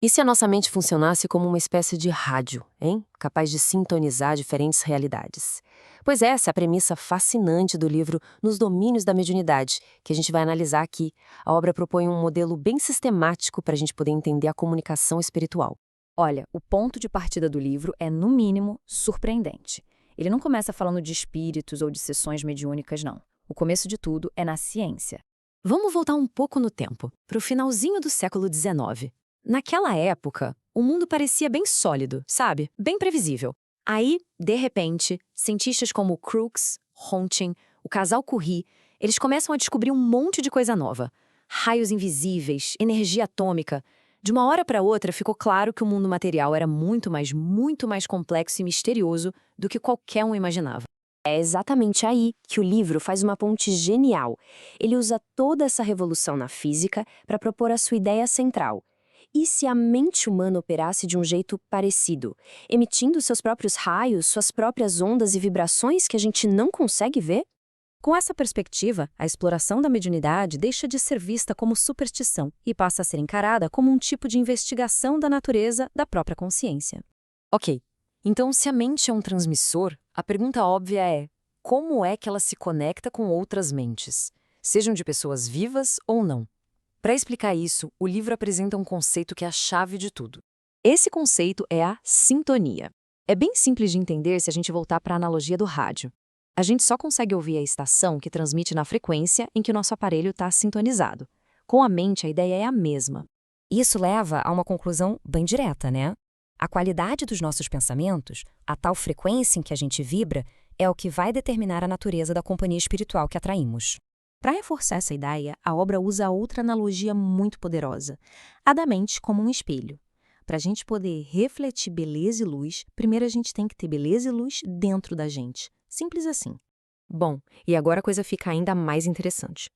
E se a nossa mente funcionasse como uma espécie de rádio, hein? Capaz de sintonizar diferentes realidades? Pois essa é a premissa fascinante do livro Nos Domínios da Mediunidade, que a gente vai analisar aqui. A obra propõe um modelo bem sistemático para a gente poder entender a comunicação espiritual. Olha, o ponto de partida do livro é, no mínimo, surpreendente. Ele não começa falando de espíritos ou de sessões mediúnicas, não. O começo de tudo é na ciência. Vamos voltar um pouco no tempo, para o finalzinho do século XIX. Naquela época, o mundo parecia bem sólido, sabe? Bem previsível. Aí, de repente, cientistas como Crookes, Rontgen, o casal Curie, eles começam a descobrir um monte de coisa nova. Raios invisíveis, energia atômica. De uma hora para outra, ficou claro que o mundo material era muito mais complexo e misterioso do que qualquer um imaginava. É exatamente aí que o livro faz uma ponte genial. Ele usa toda essa revolução na física para propor a sua ideia central. E se a mente humana operasse de um jeito parecido, emitindo seus próprios raios, suas próprias ondas e vibrações que a gente não consegue ver? Com essa perspectiva, a exploração da mediunidade deixa de ser vista como superstição e passa a ser encarada como um tipo de investigação da natureza da própria consciência. Ok, então se a mente é um transmissor, a pergunta óbvia é: como é que ela se conecta com outras mentes, sejam de pessoas vivas ou não? Para explicar isso, o livro apresenta um conceito que é a chave de tudo. Esse conceito é a sintonia. É bem simples de entender se a gente voltar para a analogia do rádio. A gente só consegue ouvir a estação que transmite na frequência em que o nosso aparelho está sintonizado. Com a mente, a ideia é a mesma. Isso leva a uma conclusão bem direta, né? A qualidade dos nossos pensamentos, a tal frequência em que a gente vibra, é o que vai determinar a natureza da companhia espiritual que atraímos. Para reforçar essa ideia, a obra usa outra analogia muito poderosa, a da mente como um espelho. Para a gente poder refletir beleza e luz, primeiro a gente tem que ter beleza e luz dentro da gente. Simples assim. Bom, e agora a coisa fica ainda mais interessante.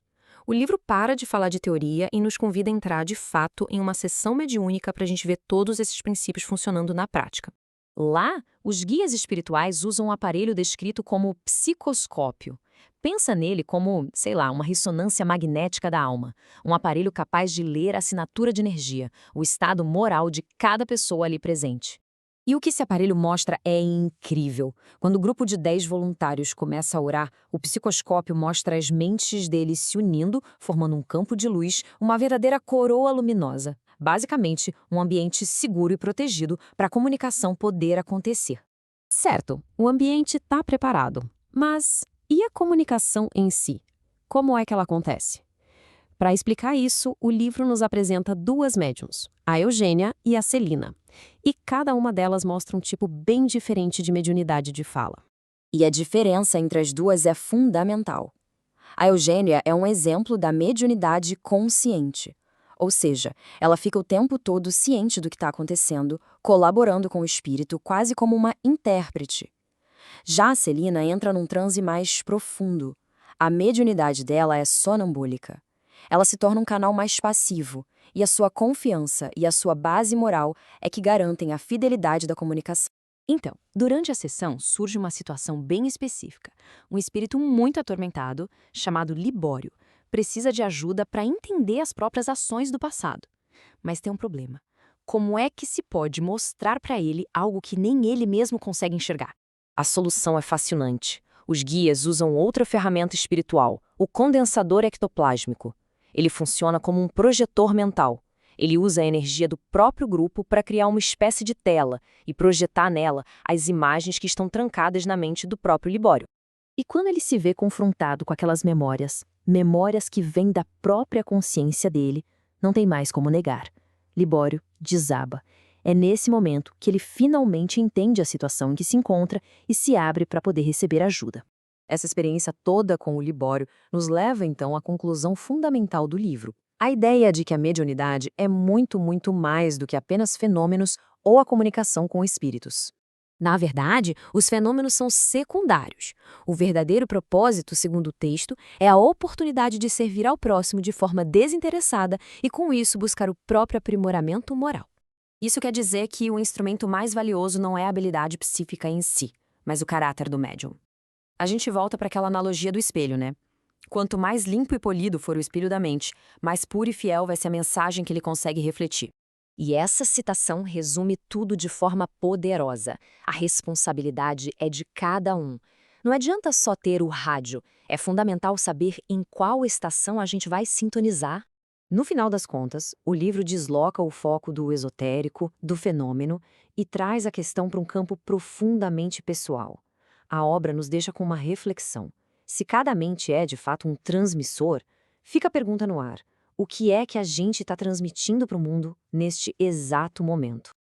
O livro para de falar de teoria e nos convida a entrar, de fato, em uma sessão mediúnica para a gente ver todos esses princípios funcionando na prática. Lá, os guias espirituais usam um aparelho descrito como psicoscópio. Pensa nele como, sei lá, uma ressonância magnética da alma, um aparelho capaz de ler a assinatura de energia, o estado moral de cada pessoa ali presente. E o que esse aparelho mostra é incrível. Quando o grupo de 10 voluntários começa a orar, o psicoscópio mostra as mentes deles se unindo, formando um campo de luz, uma verdadeira coroa luminosa. Basicamente, um ambiente seguro e protegido para a comunicação poder acontecer. Certo, o ambiente está preparado, mas e a comunicação em si? Como é que ela acontece? Para explicar isso, o livro nos apresenta duas médiums, a Eugênia e a Celina. E cada uma delas mostra um tipo bem diferente de mediunidade de fala. E a diferença entre as duas é fundamental. A Eugênia é um exemplo da mediunidade consciente. Ou seja, ela fica o tempo todo ciente do que está acontecendo, colaborando com o espírito quase como uma intérprete. Já a Celina entra num transe mais profundo. A mediunidade dela é sonambúlica. Ela se torna um canal mais passivo, e a sua confiança e a sua base moral é que garantem a fidelidade da comunicação. Então, durante a sessão surge uma situação bem específica. Um espírito muito atormentado, chamado Libório, precisa de ajuda para entender as próprias ações do passado. Mas tem um problema. Como é que se pode mostrar para ele algo que nem ele mesmo consegue enxergar? A solução é fascinante. Os guias usam outra ferramenta espiritual, o condensador ectoplásmico. Ele funciona como um projetor mental. Ele usa a energia do próprio grupo para criar uma espécie de tela e projetar nela as imagens que estão trancadas na mente do próprio Libório. E quando ele se vê confrontado com aquelas memórias, memórias que vêm da própria consciência dele, não tem mais como negar. Libório desaba. É nesse momento que ele finalmente entende a situação em que se encontra e se abre para poder receber ajuda. Essa experiência toda com o Libório nos leva, então, à conclusão fundamental do livro. A ideia de que a mediunidade é muito mais do que apenas fenômenos ou a comunicação com espíritos. Na verdade, os fenômenos são secundários. O verdadeiro propósito, segundo o texto, é a oportunidade de servir ao próximo de forma desinteressada e, com isso, buscar o próprio aprimoramento moral. Isso quer dizer que o instrumento mais valioso não é a habilidade psíquica em si, mas o caráter do médium. A gente volta para aquela analogia do espelho, né? Quanto mais limpo e polido for o espelho da mente, mais pura e fiel vai ser a mensagem que ele consegue refletir. E essa citação resume tudo de forma poderosa. A responsabilidade é de cada um. Não adianta só ter o rádio, é fundamental saber em qual estação a gente vai sintonizar. No final das contas, o livro desloca o foco do esotérico, do fenômeno, e traz a questão para um campo profundamente pessoal. A obra nos deixa com uma reflexão. Se cada mente é, de fato, um transmissor, fica a pergunta no ar: o que é que a gente está transmitindo para o mundo neste exato momento?